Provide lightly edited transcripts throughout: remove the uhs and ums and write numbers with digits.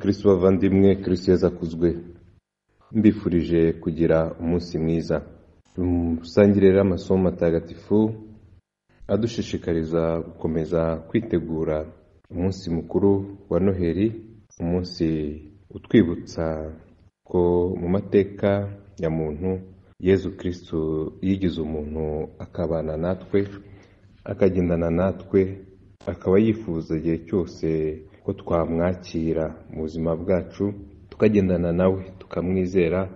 bakristo bavandimwe, Kristo yazakuzwe. Mbifurije kugira umunsi mwiza. Musangire rero amasomo matagatifu adushishikariza gukomeza kwitegura umunsi mukuru wa Noheli, umunsi utwibutsa ko mu mateka ya muntu Yezu Kristo yigize umuntu akabana natwe, akagendana natwe, akaba yifuza igihe cyose ko twamwakira mu buzima bwacu, tukagendana nawe, tukamwizera,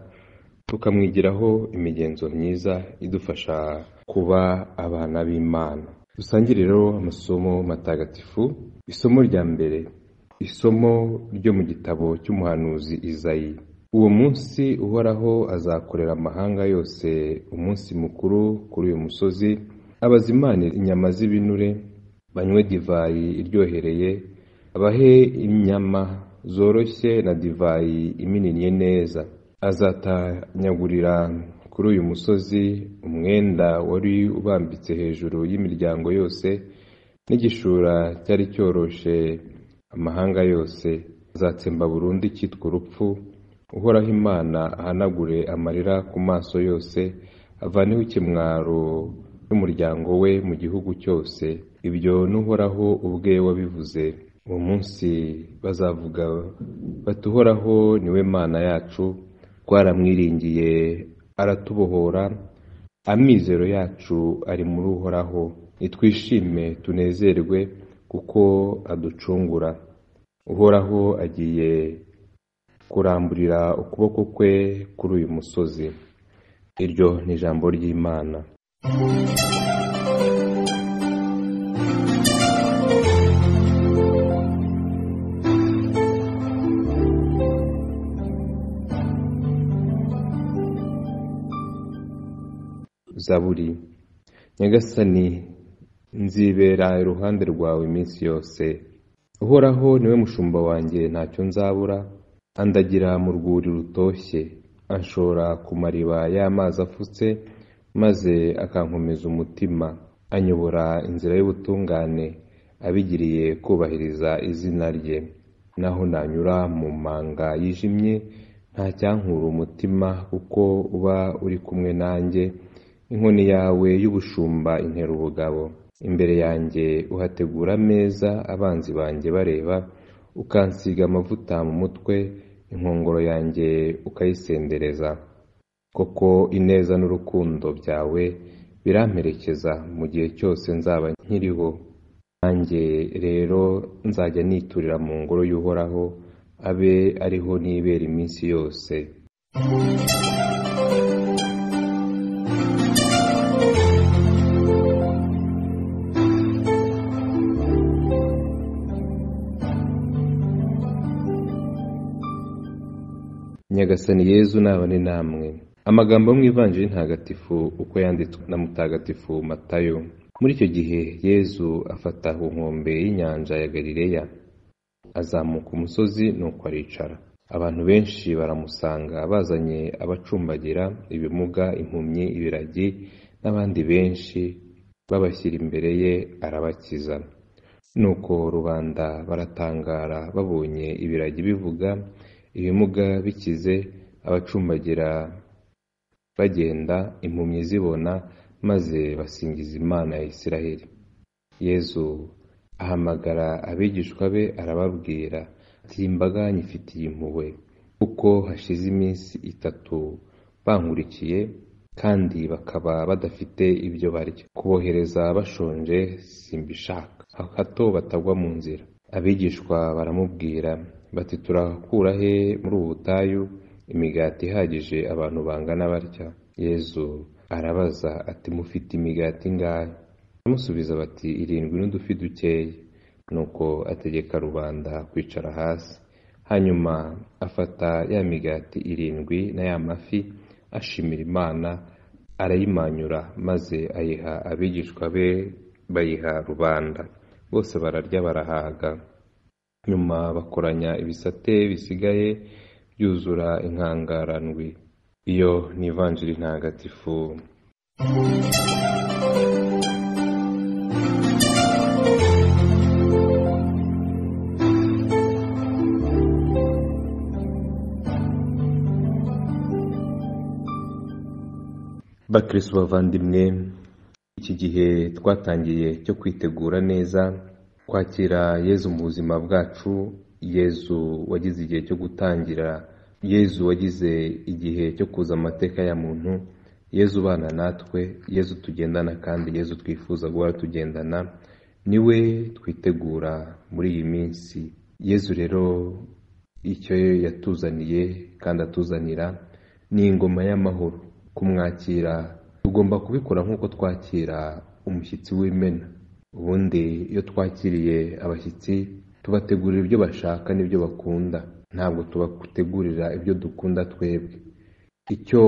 tukamwigiraho imigenzo myiza idufasha kuba abana b'Imana. Dusangire rero amasomo matagatifu. Isomo rya mbere, isomo ryo mu gitabo cy'umuhanuzi Izayi. Uwo munsi Uhoraho azakorera amahanga yose umunsi mukuru kuri uyu musozi, abazimanire inyama z'ibinure, banywe divayi iryohereye, abahe inyama zoroshye na divayi imininnye neza. Azatanyagurira kuri uyu musozi umwenda wari ubambitse hejuru y'imiryango yose, n'igishura cyari cyoroshe amahanga yose. Azatsemba burundu icyitwa urupfu. Uhoraho Imana ahanagure amarira ku maso yose, avaneho ikimwaro n'umuryango we mu gihugu cyose. Ibyo n'Uhoraho ubwe wabivuze. Uwo munsi bazavuga bati, Uhoraho niwe Mana yacu, twaramwiringiye aratubohora, amizero yacu ari muri Uhoraho. Nitwishime tunezerwe kuko aducungura. Uhoraho agiye kuramburira ukuboko kwe kuri uyu musozi. Iryo ni ijambo ry'Imana. Zaburi. Nyagasani, nzibera iruhande rwawe iminsi yose. Uhoraho niwe mushumba wanjye, ntacyo nzabura. Andagira mu rwuri rutoshye, anshora ku mariba y'amazi afutse, maze akankomeza umutima. Anyobora inzira y'ubutungane, abigiriye kubahiriza izina rye. Naho nanyura mu manga yijimye, nta cyankura umutima, kuko uba uri kumwe nanjye. Inkoni yawe y'ubushumba intera ubugabo. Imbere yanjye uhategura ameza abanzi banjye bareba, ukansiga amavuta mu mutwe, inkongoro yanjye ukayisendereza. Koko ineza n'urukundo byawe biramperekeza mu gihe cyose nzaba nkiriho. Nanjye rero nzajya niturira mu ngoro y'Uhoraho, abe ariho nibera iminsi yose. Nyagasani Yezu nabane namwe. Amagambo mu Ivanjili ntagatifu uko yanditswe na Mutagatifu Matayo. Muri icyo gihe Yezu afata ku nkombe y'inyanja ya Galileya, azamuka umusozi nuko aricara. Abantu benshi baramusanga, bazanye abacumbagira, ibimuga, impumyi, ibiragi n'abandi benshi, babashyira imbere ye, arabakiza. Nuko rubanda baratangara babonye ibiragi bivuga, ibimuga bikize, abacumbagira bagenda, impumyi zibona, maze basingiza Imana ya Isiraheli. Yezu ahamagara abigishwa be, arababwira ati, imbaga nyifitiye impuhwe, kuko hashize iminsi 3 bankurikiye, kandi bakaba badafite ibyo barya. Kubohereza bashonje simbishaka, hato batagwa mu nzira. Abigishwa baramubwira bati, turakura he muri ubu butayu imigati ihagije abantu bangana batya? Yezu arabaza ati, mufite imigati ingahe? Baramusubiza bati, 7 n'udufi dukeya. Nuko ategeka rubanda kwicara hasi. Hanyuma afata ya migati 7 na ya mafi, ashimira Imana, arayimanyura, maze ayiha abigishwa be, bayiha rubanda. Bose bararya barahaga. Nyuma bakoranya ibisate bisigaye, byuzura inkangara ndwi. Iyo ni Ivanjili ntagatifu. bakristo bavandimwe, iki gihe twatangiye cyo kwitegura neza kwakira Yezu mu buzima bwacu, Yezu wagize igihe cyo gutangira, Yezu wagize igihe cyo kuza amateka ya muntu, Yezu ubana natwe, Yezu tugendana kandi Yezu twifuza guhora tugendana, niwe twitegura muri iyi minsi. Yezu rero icyo yatuzaniye kandi atuzanira ni ingoma y'amahoro. Kumwakira tugomba kubikora nk'uko twakira umushyitsi w'imena. Ubundi iyo twakiriye abashyitsi tubategurira ibyo bashaka n'ibyo bakunda, ntabwo tubategurira ibyo dukunda twebwe. Icyo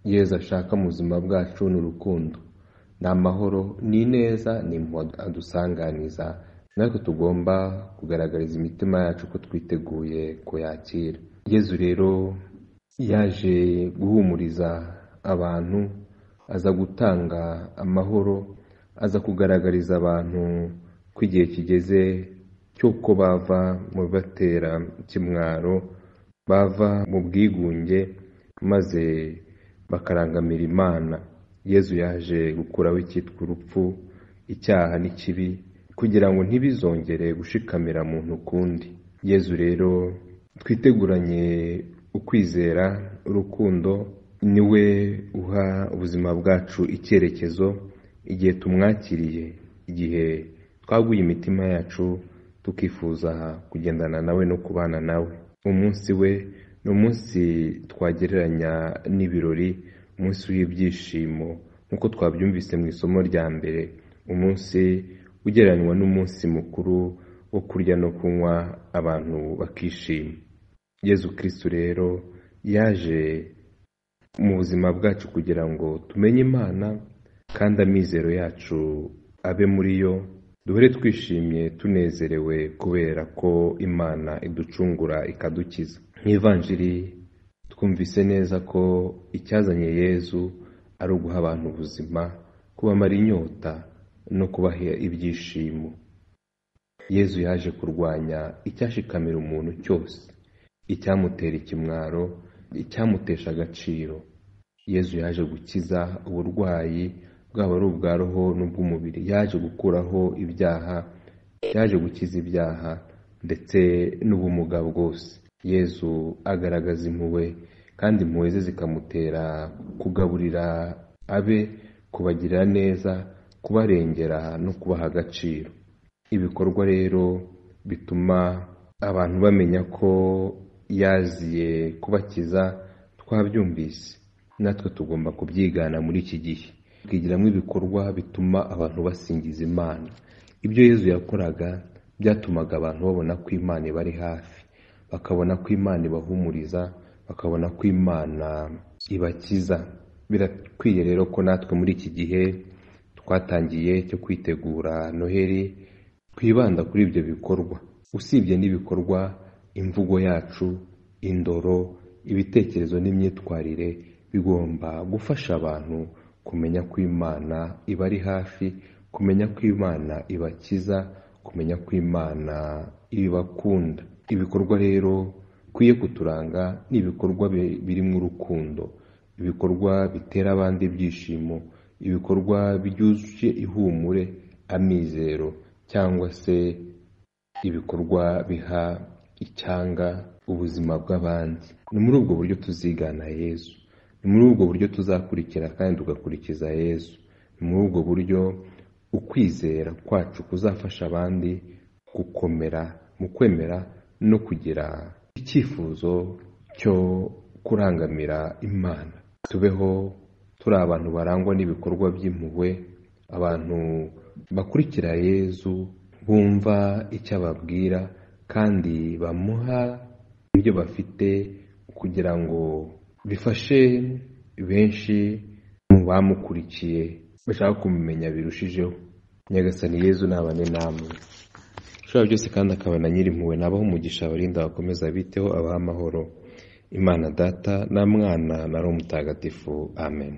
Yezu ashaka mu buzima bwacu ni urukundo, ni amahoro, ni ineza, ni impuhwe adusanganiza. Natwe tugomba kugaragariza imitima yacu ko twiteguye kuyakira. Yezu rero yaje guhumuriza abantu, aza gutanga amahoro, aza kugaragariza abantu ko igihe kigeze cy'uko bava mu bibatera ikimwaro, bava mu bwigunge, maze bakarangamira Imana. Yezu yaje gukuraho icyitwa urupfu, icyaha n'ikibi, kugira ngo ntibizongere gushikamira muntu ukundi. Yezu rero twiteguranye ukwizera, urukundo, niwe uha ubuzima bwacu icyerekezo. Igihe tumwakiriye, igihe twaguye imitima yacu tukifuza kugendana nawe no kubana nawe, umunsi we ni umunsi twagereranya n'ibirori, umunsi w'ibyishimo nk'uko twabyumvise mu isomo rya mbere, umunsi ugereranywa n'umunsi mukuru wo kurya no kunywa abantu bakishima. Yezu Kristo rero yaje mu buzima bwacu kugira ngo tumenye Imana kandi amizero yacu abe muri yo, duhore twishimye tunezerewe kubera ko Imana iducungura ikadukiza. Nk'ivanjiri twumvise neza ko icyazanye Yezu ari uguha abantu ubuzima, kubamara inyota no kubaha ibyishimo. Yezu yaje kurwanya icyashikamira umuntu cyose, icyamutera ikimwaro, icyamutesha agaciro. Yezu yaje gukiza uburwayi, bwaba ari ubwa roho n'ubw'umubiri. Yaje gukuraho ibyaha, yaje gukiza ibyaha ndetse n'ubumuga bwose. Yezu agaragaza impuhwe, kandi impuhwe ze zikamutera kugaburira abe, kubagirira neza, kubarengera no kubaha agaciro. Ibikorwa rero bituma abantu bamenya ko yaziye kubakiza, twabyumvise. Natwe tugomba kubyigana muri iki gihe, twigiramo ibikorwa bituma abantu basingiza Imana. Ibyo Yezu yakoraga byatumaga abantu babona ko Imana ibari hafi, bakabona ko Imana ibahumuriza, bakabona ko Imana ibakiza. Birakwiye rero ko natwe muri iki gihe twatangiye cyo kwitegura Noheli twibanda kuri ibyo bikorwa. Usibye n'ibikorwa, imvugo yacu, indoro, ibitekerezo n'imyitwarire bigomba gufasha abantu kumenya ko Imana ibari hafi, kumenya ko Imana ibakiza, kumenya ko Imana ibakunda. Ibikorwa rero bikwiye kuturanga ni ibikorwa birimo urukundo, ibikorwa bitera abandi ibyishimo, ibikorwa byuje ihumure, amizero, cyangwa se ibikorwa biha icyanga ubuzima bw'abandi. Ni muri ubwo buryo tuzigana Yezu, ni muri ubwo buryo tuzakurikira kandi tugakurikiza Yezu. Ni muri ubwo buryo ukwizera kwacu kuzafasha abandi gukomera mu kwemera no kugira icyifuzo cyo kurangamira Imana. Tubeho turi abantu barangwa n'ibikorwa by'impuhwe, abantu bakurikira Yezu, bumva icyo ababwira kandi bamuha ibyo bafite kugira ngo bifashe benshi mu bamukurikiye bashaka kumumenya birushijeho. Nyagasani Yezu nabane namwe, ushobora byose kandi akaba na Nyirimpuhwe, nabaho umugisha, abarinda, bakomeza biteho, abaha amahoro. Imana Data na Mwana na Roho Mutagatifu. Amen.